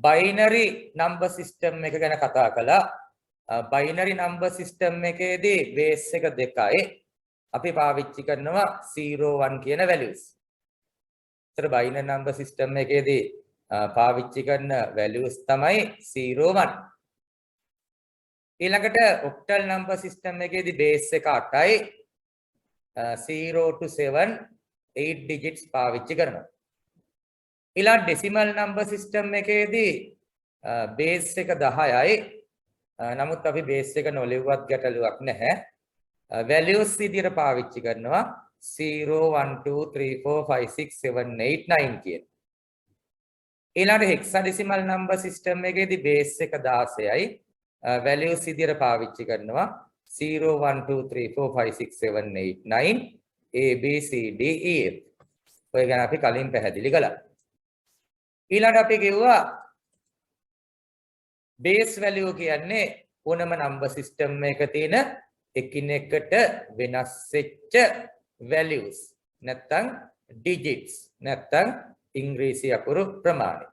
binary number system එක ගැන කතා කළා. binary number system එකේදී base එක දෙකයි. අපි පාවිච්චි කරනවා 0 1 කියන values. ඒතර binary number system එකේදී පාවිච්චි කරන values තමයි 0 1. ඊළඟට octal number system එකේදී base එක 8යි. 0 to 7 8 digits පාවිච්චි කරනවා. ඊළඟ decimal number system එකේදී base එක 10යි. නමුත් අපි base එක නොලිව්වත් ගැටලුවක් නැහැ. values විදිහට පාවිච්චි කරනවා 0 1 2 3 4 5 6 7 8 9 කියන. ඊළඟ hexadecimal number system එකේදී base එක 16යි. values විදිහට පාවිච්චි කරනවා 0 1 2 3 4 5 6 7 8 9 A B C D E F. ඔය ගැන අපි කලින් පැහැදිලි කළා. ඊළඟට අපි කිව්වා base value කියන්නේ ඕනම number system එකක තියෙන එකිනෙකට වෙනස් වෙච්ච values නැත්නම් digits නැත්නම් ඉංග්‍රීසි අකුරු ප්‍රමාණය.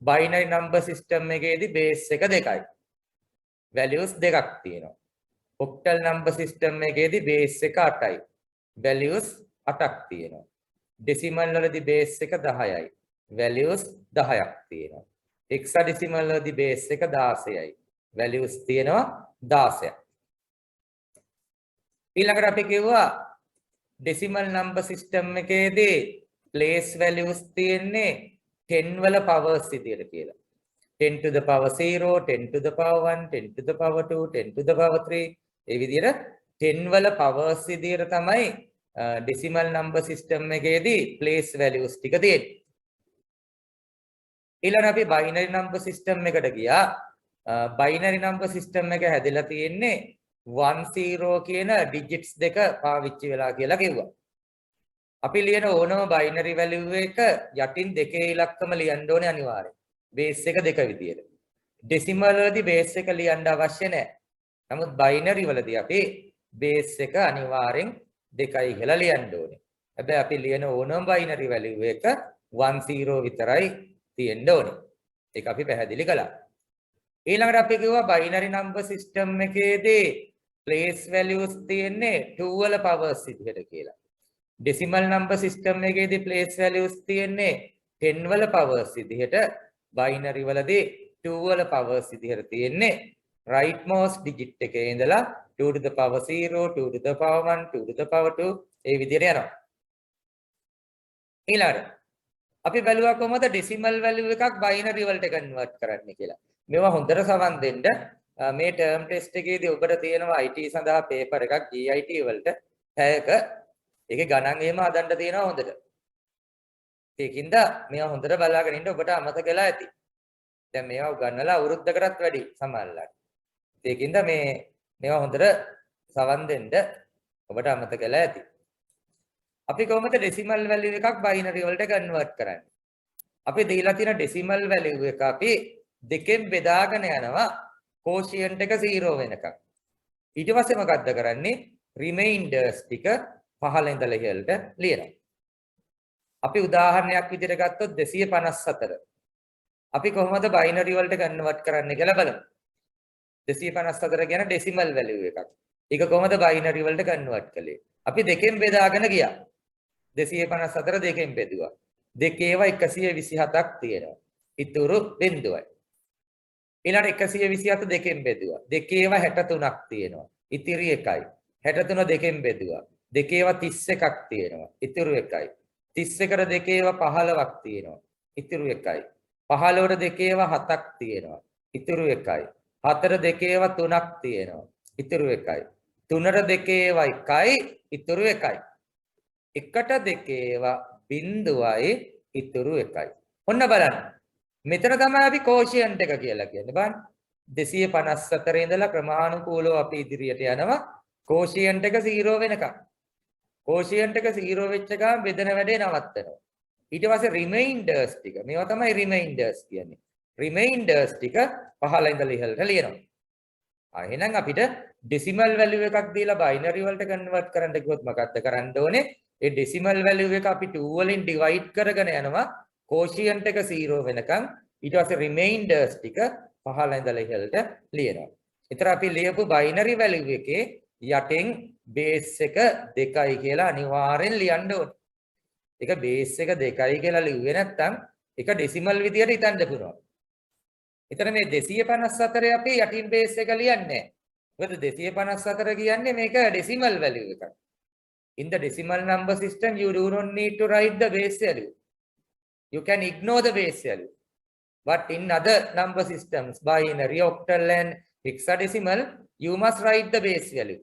binary number system එකේදී base එක දෙකයි. values දෙකක් තියෙනවා. octal number system එකේදී base එක 8යි. values 8ක් තියෙනවා. decimal වලදී base එක 10යි. values 10ක් තියෙනවා. hexadecimal වලදී base එක 16යි. values තියෙනවා 16ක්. ඊළඟට අපි කිව්වා decimal number system එකේදී place values තියෙන්නේ 10 වල powers විදියට කියලා. 10 to the power 0, 10 to the power 1, 10 to the power 2, 10 to the power 3 ඒ විදියට 10 වල powers විදියට තමයි decimal number system එකේදී place values ටික තියෙන්නේ. ඊළඟ අපි binary number system එකට ගියා. binary number system එක හැදලා තියෙන්නේ 1 0 කියන digits දෙක පාවිච්චි වෙලා කියලා කිව්වා. අපි ලියන ඕනම binary value එක යටින් දෙකේ ඉලක්කම ලියන්න ඕනේ අනිවාර්යයෙන්. base එක දෙක විදියට. decimal වලදී base එක ලියන්න අවශ්‍ය නැහැ. නමුත් binary වලදී අපි base එක අනිවාර්යෙන් දෙකයි කියලා ලියන්න ඕනේ. හැබැයි අපි ලියන ඕනම binary value එක 1 0 විතරයි තියෙන්න ඕනේ. ඒක අපි පැහැදිලි කළා. ඊළඟට අපි කිව්වා binary number system එකේදී place values තියෙන්නේ 2 වල powers විදිහට කියලා. decimal number system එකේදී place values තියෙන්නේ 10 වල powers විදිහට. binary වලදී 2 වල powers විදිහට තියෙන්නේ rightmost digit එකේ ඉඳලා 2 to the power 0, 2 to the power 1, 2 to the power 2 ඒ විදිහට යනවා. ඊළඟට අපි බැලුවා කොහොමද decimal value එකක් binary වලට convert කරන්න කියලා. මේවා හොඳට සවන් දෙන්න. මේ term test එකේදී ඔබට තියෙනවා IT සඳහා paper එකක් GIT වලට පැයක ඒකේ ගණන් එහෙම හදන්න තියෙනවා හොඳට. ඒකින්ද මේවා හොඳට බලාගෙන ඉන්න ඔබට අමතක වෙලා ඇති. දැන් මේවා උගන්වලා අවුරුද්දකටත් වැඩි සමහරවිට. ඒකින්ද මේවා හොඳට සවන් දෙන්න ඔබට අමතක වෙලා ඇති. අපි කොහොමද decimal value එකක් binary වලට convert කරන්නේ? අපි දීලා තියෙන decimal value එක අපි දෙකෙන් බෙදාගෙන යනවා quotient එක 0 වෙනකම්. ඊට පස්සේ මොකද්ද කරන්නේ? remainders ටික පහළ ඉඳලා ඉහළට ලියනවා. අපි උදාහරණයක් විදිහට ගත්තොත් 254. අපි කොහොමද binary වලට convert කරන්නේ කියලා බලමු. 254 කියන decimal value එකක්. ඒක කොහොමද binary වලට convert කළේ? අපි දෙකෙන් බෙදාගෙන ගියා. 254 දෙකෙන් බෙදුවා. දෙකේව 127ක් තියෙනවා. ඉතුරු බිඳුවයි. ඊළඟ 127 දෙකෙන් බෙදුවා. දෙකේව 63ක් තියෙනවා. ඉතිරි එකයි. 63 දෙකෙන් බෙදුවා. දෙකේව 31ක් තියෙනවා. ඉතුරු එකයි. 31ට දෙකේව 15ක් තියෙනවා. ඉතුරු එකයි. 15ට දෙකේව 7ක් තියෙනවා. ඉතුරු එකයි. 4 දෙකේව 3ක් තියෙනවා. ඉතුරු එකයි. 3ට දෙකේව 1යි. ඉතුරු එකයි. 1ට දෙකේව බිඳුවයි. ඉතුරු එකයි. ඔන්න බලන්න. මෙතන තමයි අපි quotient එක කියලා කියන්නේ. බලන්න. 254 ඉඳලා ක්‍රමානුකූලව අපි ඉදිරියට යනවා. quotient එක 0 වෙනකම්. quotient එක 0 වෙච්ච ගමන් බෙදෙන වැඩේ නවත්තනවා. ඊට පස්සේ remainders ටික. මේවා තමයි remainders කියන්නේ. remainders ටික පහළ ඉඳලා ඉහළට ලියනවා. එහෙනම් අපිට decimal value එකක් දීලා binary වලට convert කරන්න කිව්වොත් මොකක්ද කරන්න ඕනේ? ඒ decimal value එක අපි 2 වලින් divide කරගෙන යනවා. quotient එක 0 වෙනකම් ඊට පස්සේ රිමයින්ඩර්ස් ටික පහළ ඉඳලා ඉහළට ලියනවා. ඒතර අපි ලියපු බයිනරි වැලියු එකේ යටින් බේස් එක 2යි කියලා අනිවාර්යෙන් ලියන්න ඕනේ. ඒක බේස් එක 2යි කියලා ලිව්වේ නැත්නම් ඒක ඩෙසිමල් විදියට හිතන්න පුළුවන්. එතන මේ 254 අපි යටින් බේස් එක ලියන්නේ නැහැ. මොකද 254 කියන්නේ මේක ඩෙසිමල් වැලියු එකක්. In the decimal number system, you do not need to write the base value. You can ignore the base value. But in other number systems, binary, octal and hexadecimal, you must write the base value.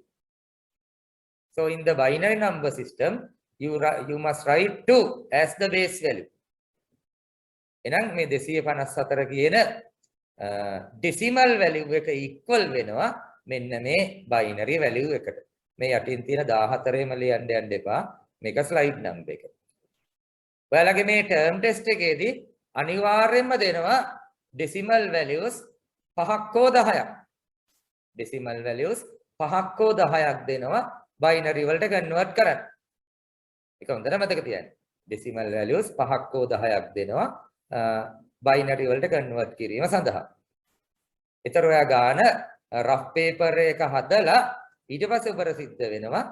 So in the binary number system, you must write 2 as the base value. එහෙනම් මේ 254 කියන decimal value එක equal වෙනවා මෙන්න මේ binary value එකට. මේ යටින් තියෙන 14ෙම ලියන්න යන්න එපා. මේක slide number එක. ඔයාලගේ මේ term test එකේදී අනිවාර්යයෙන්ම දෙනවා decimal values 5ක් හෝ 10ක්. decimal values 5ක් හෝ 10ක් දෙනවා binary වලට convert කරන්න. ඒක හොඳට මතක තියාගන්න. decimal values 5ක් හෝ 10ක් දෙනවා binary වලට convert කිරීම සඳහා. ඒතර ඔයා ගාන rough paper එක හදලා ඊට පස්සේ ඔබට සිද්ධ වෙනවා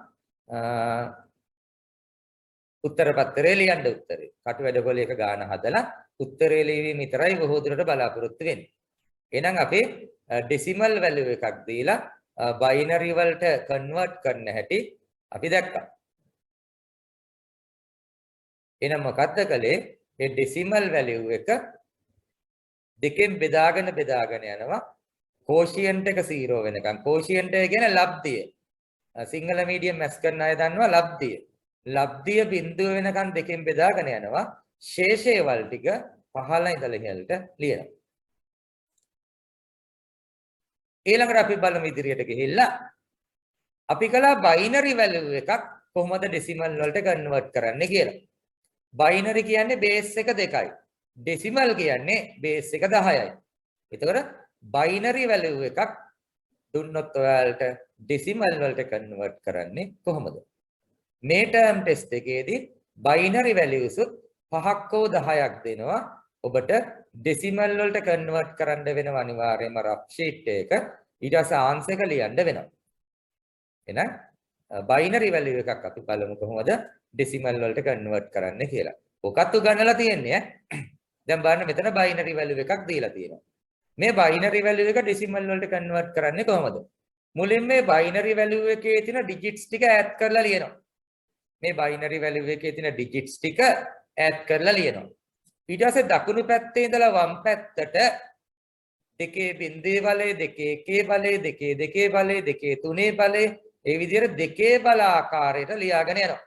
උත්තර පත්‍රය ලියන්න උත්තරේ. කටු වැඩ පොලේක ගාන හදලා උත්තරේ ලියවීම විතරයි බොහෝ දුරට බලාපොරොත්තු වෙන්නේ. එහෙනම් අපි ඩෙසිමල් වැලියු එකක් දීලා බයිනරි වලට කන්වර්ට් කරන්න හැටි අපි දැක්කා. එහෙනම් මොකක්ද කළේ? මේ ඩෙසිමල් වැලියු එක දෙකෙන් බෙදාගෙන යනවා. quotient එක 0 වෙනකන්. quotient එක කියන්නේ ලබ්ධිය. සිංහල මීඩියම් මැත්ස් කරන අය දන්නවා ලබ්ධිය. ලබ්ධිය බිඳුව වෙනකන් දෙකෙන් බෙදාගෙන යනවා. ශේෂේවල් ටික පහළ ඉඳලා ඉහළට ලියනවා. ඊළඟට අපි බලමු ඉදිරියට ගිහිල්ලා අපි කළා බයිනරි වැලියු එකක් කොහොමද ඩෙසිමල් වලට කන්වර්ට් කරන්නේ කියලා. බයිනරි කියන්නේ බේස් එක 2යි. ඩෙසිමල් කියන්නේ බේස් එක 10යි. එතකොට බයිනරි වැලියු එකක් දුන්නොත් ඔයාලට ඩෙසිමල් වලට කන්වර්ට් කරන්නේ කොහොමද? මේ ටර්ම් ටෙස්ට් එකේදී බයිනරි වැලියුස් 5ක් හෝ 10ක් දෙනවා. ඔබට ඩෙසිමල් වලට කන්වර්ට් කරන්න වෙනවා අනිවාර්යයෙන්ම රෆ් ෂීට් එක. ඊට පස්සේ ආන්සර් එක ලියන්න වෙනවා. එහෙනම් බයිනරි වැලියු එකක් අපි බලමු කොහොමද ඩෙසිමල් වලට කන්වර්ට් කරන්න කියලා. ඔකත් උගන්වලා තියෙන්නේ ඈ. දැන් බලන්න මෙතන බයිනරි වැලියු එකක් දීලා තියෙනවා. මේ බයිනරි වැලියු එක ඩෙසිමල් වලට කන්වර්ට් කරන්නේ කොහොමද? මුලින් මේ බයිනරි වැලියු එකේ තියෙන ඩිජිට්ස් ටික ඈඩ් කරලා ලියනවා. මේ බයිනරි වැලියු එකේ තියෙන ඩිජිට්ස් ටික ඈඩ් කරලා ලියනවා. ඊට පස්සේ දකුණු පැත්තේ ඉඳලා වම් පැත්තට දෙකේ බිඳුවේ බලය, දෙකේ එකේ බලය, දෙකේ දෙකේ බලය, දෙකේ තුනේ බලය, ඒ විදිහට දෙකේ බල ආකාරයට ලියාගෙන යනවා.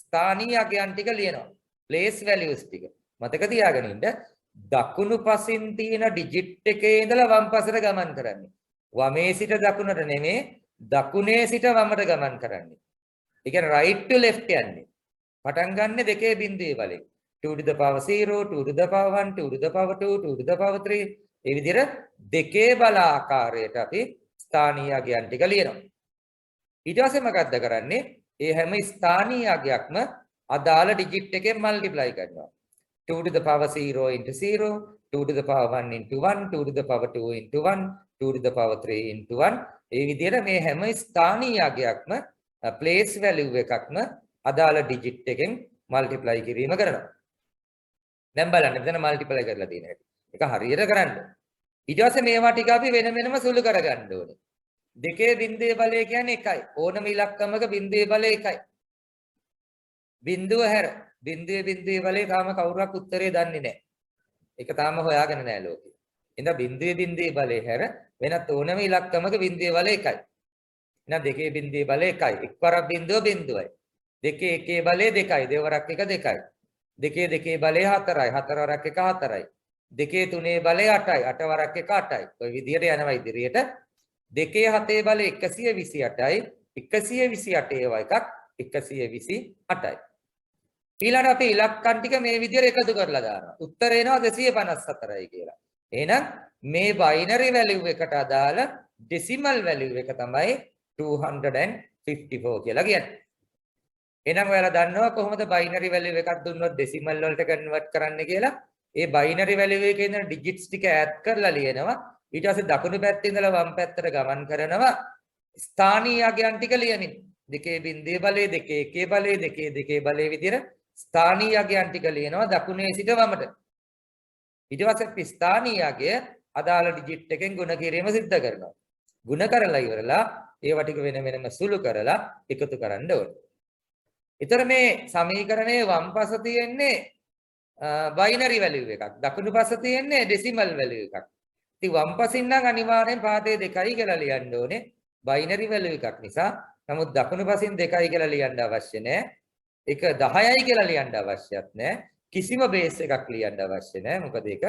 ස්ථානීය අගයන් ටික ලියනවා. ප්ලේස් වැලියුස් ටික. මතක තියාගෙන ඉන්න දකුණු පසින් තියෙන ඩිජිට් එකේ ඉඳලා වම් පසට ගමන් කරන්නේ. වමේ සිට දකුණට නෙමෙයි, දකුණේ සිට වමට ගමන් කරන්නේ. ඒ කියන්නේ right to left යන්නේ. පටන් ගන්න දෙකේ බිඳුවේ බලයෙන්. 2 to the power 0, 2 to the power 1, 2 to the power 2, 2 to the power 3. ඒ විදිහට දෙකේ බල ආකාරයට අපි ස්ථානීය අගයන් ටික ලියනවා. ඊට පස්සේ මොකක්ද කරන්නේ? ඒ හැම ස්ථානීය අගයක්ම අදාළ ඩිජිට් එකෙන් මල්ටිප්ලයි කරනවා. 2 to the power 0 into 0, 2 to the power 1 into 1, 2 to the power 2 into 1, 2 to the power 3 into 1. ඒ විදිහට මේ හැම ස්ථානීය අගයක්ම place value එකක්ම අදාළ ඩිජිට් එකෙන් මල්ටිප්ලයි කිරීම කරනවා. දැන් බලන්න මෙතන මල්ටිප්ලයි කරලා තියෙන හැටි. ඒක හරියට කරන්න. ඊට පස්සේ මේවා ටික අපි වෙන වෙනම සුළු කරගන්න ඕනේ. දෙකේ බිඳුවේ බලය කියන්නේ 1යි. ඕනම ඉලක්කමක බිඳුවේ බලය 1යි. බිඳුව හැර බිඳුවේ බලය තාම කවුරුවක් උත්තරේ දන්නේ නැහැ. ඒක තාම හොයාගෙන නැහැ ලෝකෙ. එහෙනම් බිඳුවේ බලය හැර වෙනත් ඕනම ඉලක්කමක බිඳුවේ බලය 1යි. එහෙනම් දෙකේ බිඳුවේ බලය 1යි. එක්වරක් බිඳුවයි. දෙකේ එකේ බලය 2යි. දෙවරක් එක 2යි. දෙකේ දෙකේ බලය 4යි. හතරවරක් එක 4යි. දෙකේ තුනේ බලය 8යි. අටවරක් එක 8යි. ඔය විදිහට යනවා ඉදිරියට. දෙකේ හතේ බලය 128යි. 128 ඒවා එකක් 128යි. ඊළඟට අපි ඉලක්කම් ටික මේ විදිහට එකතු කරලා දානවා. උත්තරේ එනවා 254යි කියලා. එහෙනම් මේ බයිනරි වැලියු එකට අදාළ ඩෙසිමල් වැලියු එක තමයි 254 කියලා කියන්නේ. එහෙනම් ඔයාලා දන්නවා කොහොමද බයිනරි වැලියු එකක් දුන්නොත් ඩෙසිමල් වලට කන්වර්ට් කරන්න කියලා? ඒ බයිනරි වැලියු එකේ ඉඳන් ඩිජිට්ස් ටික ඈඩ් කරලා ලියනවා. ඊට පස්සේ දකුණු පැත්තේ ඉඳලා වම් පැත්තට ගමන් කරනවා. ස්ථානීය අගයන් ටික ලියමින්. 2.0 බලය 2.1 බලය 2.2 බලය විදිහට ස්ථානීය අගයන් ටික ලියනවා දකුණේ සිට වමට. ඊට පස්සේ ස්ථානීය අගය අදාළ ඩිජිට් එකෙන් ගුණ කිරීම සිද්ධ කරනවා. ගුණ කරලා ඉවරලා ඒවා ටික වෙන වෙනම සුළු කරලා එකතු කරන්න ඕනේ. ඊතර මේ සමීකරණයේ වම් පස තියෙන්නේ බයිනරි වැලියු එකක්. දකුණු පස තියෙන්නේ ඩෙසිමල් වැලියු එකක්. ඉතින් වම් පසින් නම් අනිවාර්යෙන් පාදේ 2යි කියලා ලියන්න ඕනේ. බයිනරි වැලියු එකක් නිසා. නමුත් දකුණු පසින් 2යි කියලා ලියන්න අවශ්‍ය නැහැ. ඒක 10යි කියලා ලියන්න අවශ්‍යත් නැහැ. කිසිම බේස් එකක් ලියන්න අවශ්‍ය නැහැ. මොකද ඒක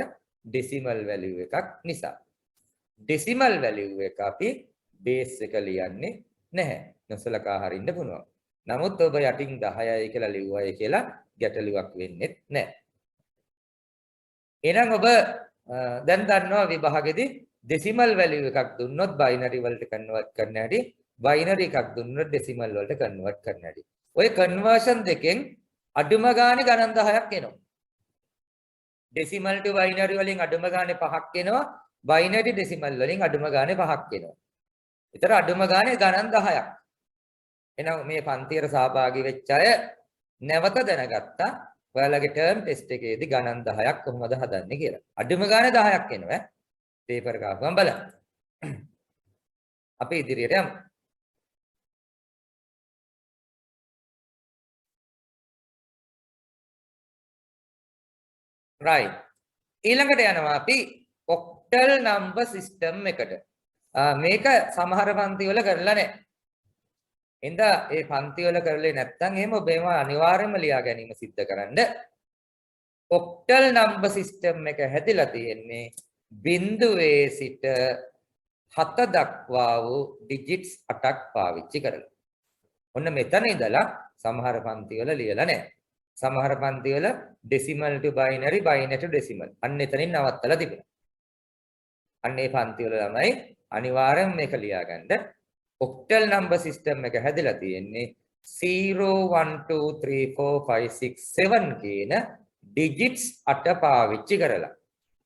ඩෙසිමල් වැලියු එකක් නිසා. ඩෙසිමල් වැලියු එක අපි බේස් එක ලියන්නේ නැහැ. නොසලකා හරින්න පුළුවන්. නමුත් ඔබ යටින් 10යි කියලා ලිව්වයි කියලා ගැටලුවක් වෙන්නේ නැහැ. එහෙනම් ඔබ දැන් දන්නවා විභාගෙදී ඩෙසිමල් වැලියු එකක් දුන්නොත් බයිනරි වලට කන්වර්ට් කරන්න හැටි, බයිනරි එකක් දුන්නොත් ඩෙසිමල් වලට කන්වර්ට් කරන්න හැටි. ඔය කන්වර්ෂන් දෙකෙන් අඩුම ගානේ ගණන් 10ක් එනවා. ඩෙසිමල් ටු බයිනරි වලින් අඩුම ගානේ 5ක් එනවා. බයිනරි ඩෙසිමල් වලින් අඩුම ගානේ 5ක් එනවා. ඒතර අඩුම ගානේ ගණන් 10ක්. එහෙනම් මේ පන්තියට සහභාගී වෙච්ච අය නැවත දැනගත්තා ඔයාලගේ ටර්ම් ටෙස්ට් එකේදී ගණන් 10ක් කොහොමද හදන්නේ කියලා. අඩුම ගානේ 10ක් එනවා ඈ. පේපර් එක අහපුවම බලන්න. අපි ඉදිරියට යමු. right. ඊළඟට යනවා අපි octal number system එකට. මේක සමහර පන්ති වල කරලා නැහැ. එඳ ඒ පන්ති වල කරලේ නැත්නම් එහෙම ඔබ ඒවා අනිවාර්යයෙන්ම ලියා ගැනීම සිද්ධ කරන්න. octal number system එක හැදිලා තියෙන්නේ බිඳුවේ සිට 7 දක්වා වූ digits 8ක් පාවිච්චි කරලා. ඔන්න මෙතන ඉඳලා සමහර පන්ති වල ලියලා නැහැ. සමහර පන්ති වල decimal to binary, binary to decimal. අන්න එතනින් නවත්තලා තිබුණා. අන්න ඒ පන්ති වල ළමයි අනිවාර්යෙන් මේක ලියා ගන්න. octal number system එක හැදිලා තියෙන්නේ 0 1 2 3 4 5 6 7 කියන digits 8 පාවිච්චි කරලා.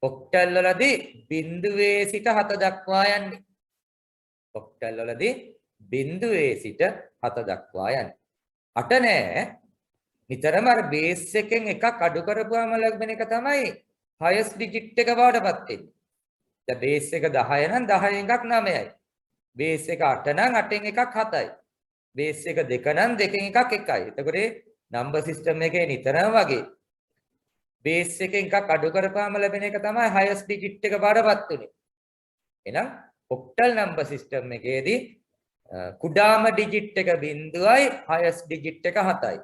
octal වලදී බිඳුවේ සිට 7 දක්වා යන්නේ. octal වලදී බිඳුවේ සිට 7 දක්වා යන්නේ. 8 නෑ. නිතරම අර බේස් එකෙන් එකක් අඩු කරපුවාම ලැබෙන එක තමයි highest digit එක බවටපත් වෙන්නේ. දැන් බේස් එක 10 නම් 10න් එකක් 9යි. බේස් එක 8 නම් 8න් එකක් 7යි. බේස් එක 2 නම් 2න් එකක් 1යි. එතකොට නම්බර් සිස්ටම් එකේ නිතරම වගේ බේස් එකෙන් එකක් අඩු කරපුවාම ලැබෙන එක තමයි highest digit එක බවටපත් උනේ. එහෙනම් octal number system එකේදී කුඩාම digit එක 0යි, highest digit එක 7යි.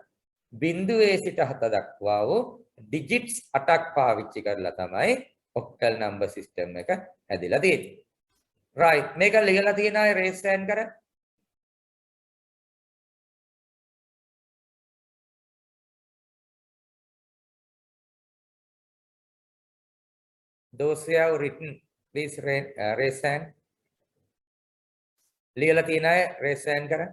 බිඳුවේ සිට 7 දක්වා වූ digits 8ක් පාවිච්චි කරලා තමයි octal number system එක හැදිලා තියෙන්නේ. right මේක ලියලා තියෙන අය raise hand කර. those who have written please raise hand. ලියලා තියෙන අය raise hand කර.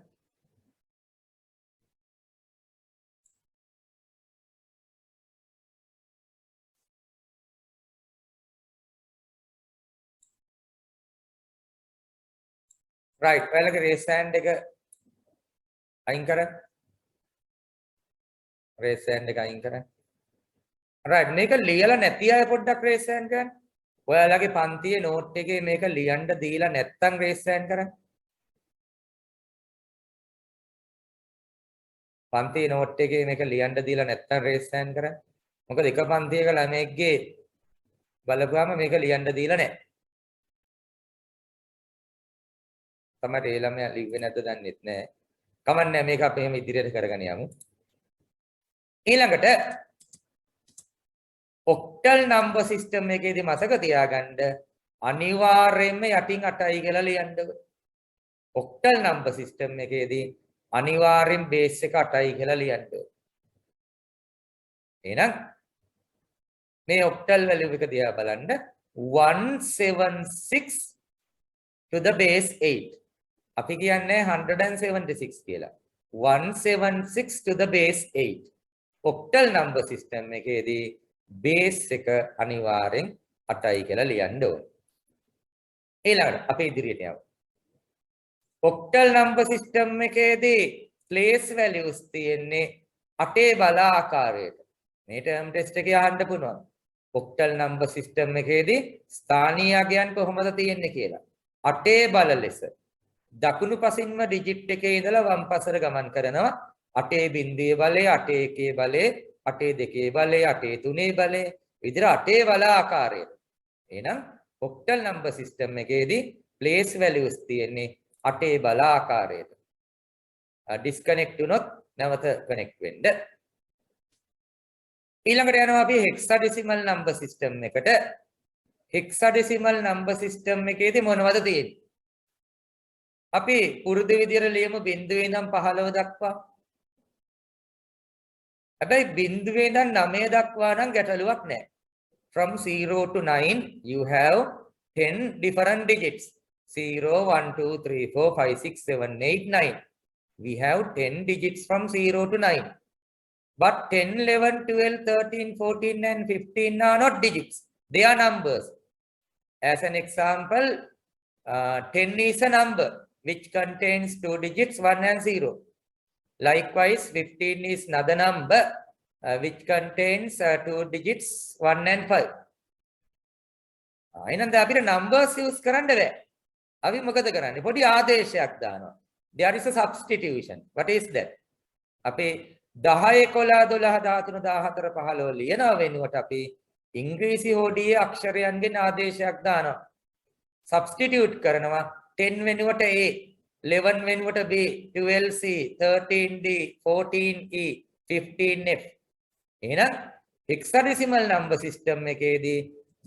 right ඔයාලගේ raise hand එක අයින් කර. raise hand එක අයින් කර. right මේක ලියලා නැති අය පොඩ්ඩක් raise hand කරන්න. ඔයාලගේ පන්තියේ note එකේ මේක ලියන්න දීලා නැත්තම් raise hand කරන්න. පන්තියේ note එකේ මේක ලියන්න දීලා නැත්තම් raise hand කරන්න. මොකද එක පන්තියක ළමයෙක්ගේ බලපුවාම මේක ලියන්න දීලා නැහැ. තමයි ඒ ළමයා ලිව්වේ නැද්ද දන්නෙත් නැහැ. කමන්නේ මේක අපි එහෙම ඉදිරියට කරගෙන යමු. ඊළඟට octal number system එකේදී මතක තියාගන්න අනිවාර්යයෙන්ම යටින් 8යි කියලා ලියන්න ඕනේ. octal number system එකේදී අනිවාර්යෙන් බේස් එක 8යි කියලා ලියන්න ඕනේ. එහෙනම් මේ octal value එක දිහා බලන්න 176 to the base 8. අපි කියන්නේ 176 කියලා. 176 to the base 8. octal number system එකේදී බේස් එක අනිවාර්යෙන් 8යි කියලා ලියන්න ඕනේ. ඊළඟට අපි ඉදිරියට යමු. ඔක්ටල් නම්බර් සිස්ටම් එකේදී ප්ලේස් වැලියුස් තියෙන්නේ 8 බල ආකාරයට. මේ ටර්ම් ටෙස්ට් එකේ අහන්න පුළුවන්. ඔක්ටල් නම්බර් සිස්ටම් එකේදී ස්ථානීය අගයන් කොහොමද තියෙන්නේ කියලා. 8 බල ලෙස දකුණු පසින්ම ඩිජිට් එකේ ඉඳලා වම් පසට ගමන් කරනවා. 8 බිඳුවේ බලය, 8 එකේ බලය, 8 දෙකේ බලය, 8 තුනේ බලය, විදිහට 8 බල ආකාරයට. එහෙනම් ඔක්ටල් නම්බර් සිස්ටම් එකේදී ප්ලේස් වැලියුස් තියෙන්නේ 8 බල ආකාරයට. ඩිස්කනෙක්ට් වුණොත් නැවත කනෙක්ට් වෙන්න. ඊළඟට යනවා අපි හෙක්සාඩෙසිමල් නම්බර් සිස්ටම් එකට. හෙක්සාඩෙසිමල් නම්බර් සිස්ටම් එකේදී මොනවද තියෙන්නේ? අපි පුරුදු විදියට ලියමු බිඳුවේ ඉඳන් 15 දක්වා. හැබැයි බිඳුවේ ඉඳන් 9 දක්වා නම් ගැටලුවක් නැහැ. From 0 to 9 you have 10 different digits. 0, 1, 2, 3, 4, 5, 6, 7, 8, 9. We have 10 digits from 0 to 9. But 10, 11, 12, 13, 14 and 15 are not digits. They are numbers. As an example, 10 is a number which contains 2 digits, 1 and 0. Likewise, 15 is another number which contains 2 digits, 1 and 5. එහෙනම් දැන් අපිට numbers use කරන්න බෑ. අපි මොකද කරන්නේ? පොඩි ආදේශයක් දානවා. There is a substitution. What is that? අපි 10 11 12 13 14 15 ලියනවා වෙනුවට අපි ඉංග්‍රීසි හෝඩියේ අක්ෂරයන්ගෙන් ආදේශයක් දානවා. Substitute කරනවා 10 වෙනුවට A, 11 වෙනුවට B, 12C, 13D, 14E, 15F. එහෙනම් hexadecimal number system එකේදී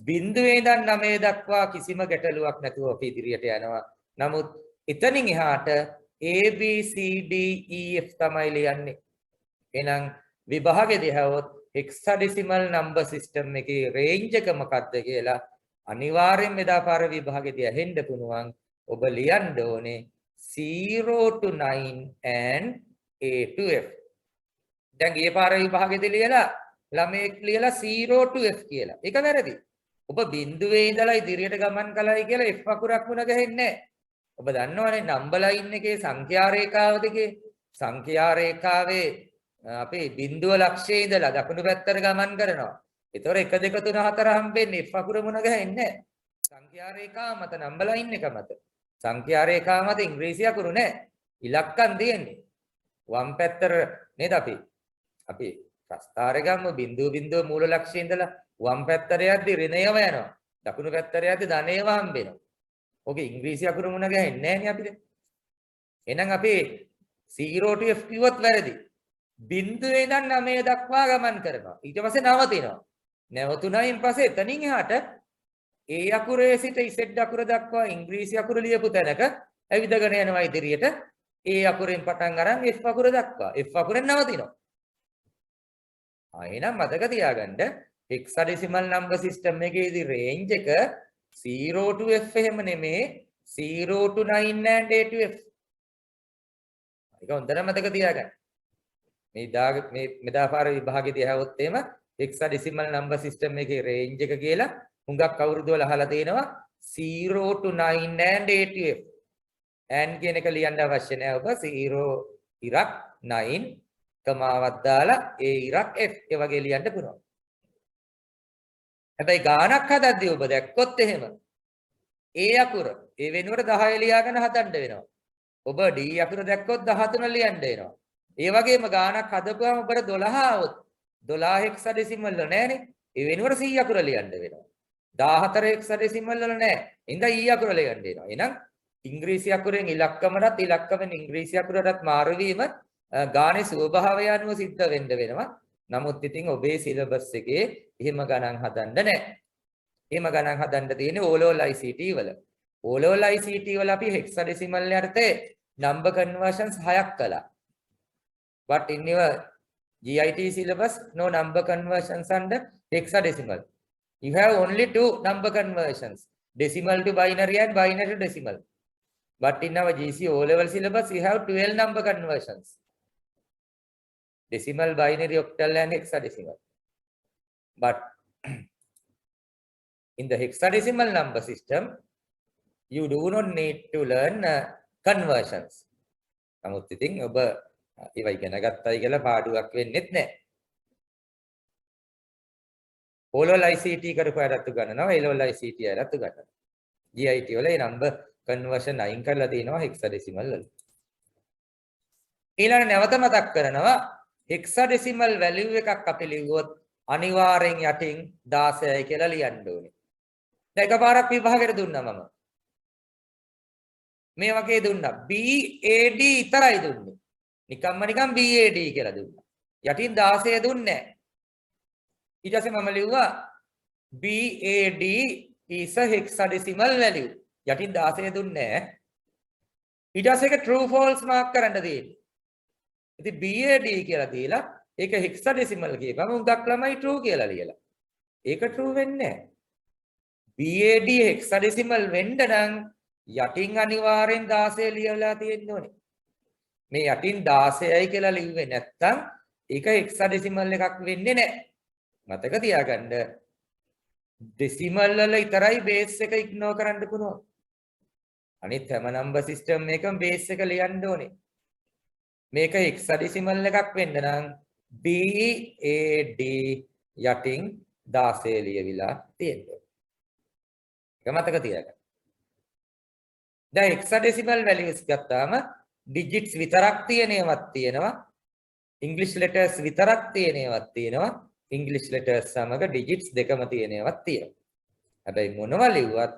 බිඳුවේ ඉඳන් 9 දක්වා කිසිම ගැටලුවක් නැතුව අපි ඉදිරියට යනවා. නමුත් එතනින් එහාට A B C D E F තමයි ලියන්නේ. එහෙනම් විභාගෙදී හැවොත් hexadecimal number system එකේ range එක මොකක්ද කියලා අනිවාර්යෙන් මෙදාපාර විභාගෙදී ඇහෙන්න පුළුවන්. ඔබ ලියන්න ඕනේ 0 to 9 and A to F. දැන් ගිය පාර විභාගෙදී ලියලා ළමයෙක් ලියලා 0 to F කියලා. ඒක වැරදි. ඔබ බිඳුවේ ඉඳලා ඉදිරියට ගමන් කළයි කියලා F අකුරක් මුණ ගහන්නේ නැහැ. ඔබ දන්නවනේ නම්බර් ලයින් එකේ සංඛ්‍යා රේඛාව දෙකේ සංඛ්‍යා රේඛාවේ අපි බිඳුව ලක්ෂයේ ඉඳලා දකුණු පැත්තට ගමන් කරනවා. ඒතොර 1 2 3 4 හම්බෙන්නේ F අකුර මුණ ගහන්නේ නැහැ. සංඛ්‍යා රේඛාව මත නම්බර් ලයින් එක මත. සංඛ්‍යා රේඛාව මත ඉංග්‍රීසි අකුරු නැහැ. ඉලක්කම් තියෙන්නේ. වම් පැත්තට නේද අපි ප්‍රස්ථාරය ගමු බිඳුව මූල ලක්ෂයේ ඉඳලා වම් පැත්තට යද්දි ඍණයම යනවා. දකුණු පැත්තට යද්දි ධනයම හම්බෙනවා. ඔගේ ඉංග්‍රීසි අකුරු මුණ ගහන්නේ නැහැ නේ අපිට. එහෙනම් අපි 0 to F කිව්වොත් වැරදි. බිඳුවේ ඉඳන් 9 දක්වා ගමන් කරනවා. ඊට පස්සේ නවතිනවා. නැවතුණයින් පස්සේ එතනින් එහාට A අකුරේ සිට Z අකුර දක්වා ඉංග්‍රීසි අකුර ලියපු තැනක ඇවිදගෙන යනවා ඉදිරියට. A අකුරෙන් පටන් අරන් F අකුර දක්වා. F අකුරෙන් නවතිනවා. එහෙනම් මතක තියාගන්න hexadecimal number system එකේදී range එක 0 to F එහෙම නෙමේ 0 to 9 and A to F. ඒක හොඳට මතක තියාගන්න. මේ මෙදාපාර විභාගෙදී අහවොත් එහෙම hexadecimal number system එකේ range එක කියලා හුඟක් අවුරුදු වල අහලා තියෙනවා 0 to 9 and A to F. and කියන එක ලියන්න අවශ්‍ය නැහැ ඔබ 0 ඉරක් 9 කමාවක් දාලා A ඉරක් F ඒ වගේ ලියන්න පුළුවන්. හැබැයි ගානක් හදද්දී ඔබ දැක්කොත් එහෙම A අකුර ඒ වෙනුවට 10 ලියාගෙන හදන්න වෙනවා. ඔබ D අකුර දැක්කොත් 13 ලියන්න වෙනවා. ඒ වගේම ගානක් හදපුවම ඔබට 12 આવොත් 12 hexadecimal වල නැහනේ. ඒ වෙනුවට C අකුර ලියන්න වෙනවා. 14 hexadecimal වල නැහැ. ඉඳන් E අකුර ලියන්න වෙනවා. එහෙනම් ඉංග්‍රීසි අකුරෙන් ඉලක්කමටත් ඉලක්කමෙන් ඉංග්‍රීසි අකුරටත් මාරු වීම ගානේ ස්වභාවය අනුව සිද්ධ වෙන්න වෙනවා. නමුත් ඉතින් ඔබේ සිලබස් එකේ එහෙම ගණන් හදන්න නැහැ. එහෙම ගණන් හදන්න තියෙන්නේ O level ICT වල. O level ICT වල අපි hexadecimal යටතේ number conversions 6ක් කළා. But in your GIT syllabus no number conversions under hexadecimal. You have only 2 number conversions, decimal to binary and binary to decimal. But in our GC O level syllabus you have 12 number conversions. Decimal, binary, octal and hexadecimal. But In the hexadecimal number system, you do not need to learn conversions. නමුත් ඉතින් ඔබ ඒවා ඉගෙන ගත්තයි කියලා පාඩුවක් වෙන්නෙත් නැහැ. ඕලවල් ICT කරපු අයත් උගන්වනවා, ඒලවල් ICT අයත් උගන්වනවා. GIT වල ඒ number conversion අයින් කරලා තිනවා hexadecimal වල. ඊළඟ නැවත මතක් කරනවා hexadecimal value එකක් අපි ලිව්වොත් අනිවාර්යෙන් යටින් 16යි කියලා ලියන්න ඕනේ. දැන් එකපාරක් විභාගයට දුන්නා මම. මේ වගේ දුන්නා. BAD විතරයි දුන්නේ. නිකන් BAD කියලා දුන්නා. යටින් 16 දුන්නේ නැහැ. ඊට පස්සේ මම ලිව්වා BAD is a hexadecimal value. යටින් 16 දුන්නේ නැහැ. ඊට පස්සේ ඒක true false mark කරන්න තියෙන්නේ. ඉතින් BAD කියලා දීලා ඒක hexadecimal කියපම උගක් ළමයි true කියලා ලියලා. ඒක true වෙන්නේ නැහැ. BAD hexadecimal වෙන්න නම් යටින් අනිවාර්යෙන් 16 ලියලා තියෙන්න ඕනේ. මේ යටින් 16යි කියලා ලිව්වේ නැත්තම් ඒක hexadecimal එකක් වෙන්නේ නැහැ. මතක තියාගන්න decimal වල විතරයි base එක ignore කරන්න පුළුවන්. අනිත් හැම number system එකම base එක ලියන්න ඕනේ. මේක hexadecimal එකක් වෙන්න නම් BAD යටින් 16 ලියවිලා තියෙනවා. ඒක මතක තියාගන්න. දැන් hexadecimal values ගත්තාම digits විතරක් තියෙනවත් තියෙනවා. English letters විතරක් තියෙනවත් තියෙනවා. English letters සමග digits දෙකම තියෙනවත් තියෙනවා. හැබැයි මොනවා ලිව්වත්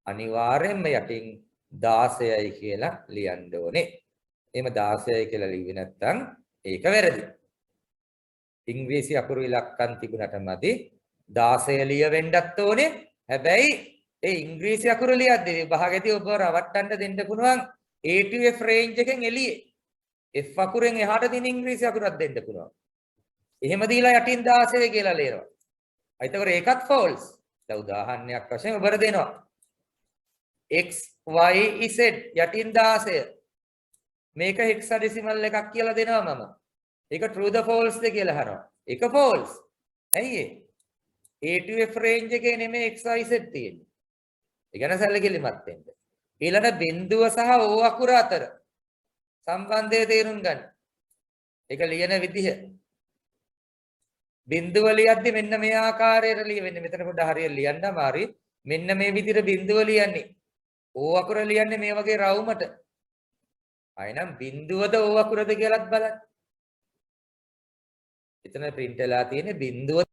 අනිවාර්යයෙන්ම යටින් 16යි කියලා ලියන්න ඕනේ. එහෙම 16යි කියලා ලිව්වේ නැත්නම් ඒක වැරදි. ඉංග්‍රීසි අකුරු ඉලක්කම් තිබුණට මදි 16 ලියවෙන්නත් ඕනේ. හැබැයි ඒ ඉංග්‍රීසි අකුරු ලියද්දී විභාගෙදී ඔබ රවට්ටන්න දෙන්න පුළුවන් A to F range එකෙන් එළියේ. F අකුරෙන් එහාට තියෙන ඉංග්‍රීසි අකුරක් දෙන්න පුළුවන්. එහෙම දීලා යටින් 16 කියලා ලියනවා. එතකොට ඒකත් false. දැන් උදාහරණයක් වශයෙන් ඔබට දෙනවා. X Y Z යටින් 16. මේක hexadecimal එකක් කියලා දෙනවා මම. ඒක true the false ද කියලා අහනවා. ඒක false. ඇයි ඒ? A to F range එකේ නෙමෙයි X Y Z තියෙන්නේ. ඒ ගැන සැලකිලිමත් වෙන්න. ඊළඟ බිඳුව සහ O අකුර අතර සම්බන්ධය තේරුම් ගන්න. ඒක ලියන විදිහ. බිඳුව ලියද්දි මෙන්න මේ ආකාරයට ලියවෙන්නේ. මෙතන පොඩ්ඩක් හරියට ලියන්න අමාරුයි. මෙන්න මේ විදිහට බිඳුව ලියන්නේ. O අකුර ලියන්නේ මේ වගේ රවුමට. අයනම් බිඳුවද O අකුරද කියලාත් බලන්න. එතන print වෙලා තියෙන්නේ බිඳුව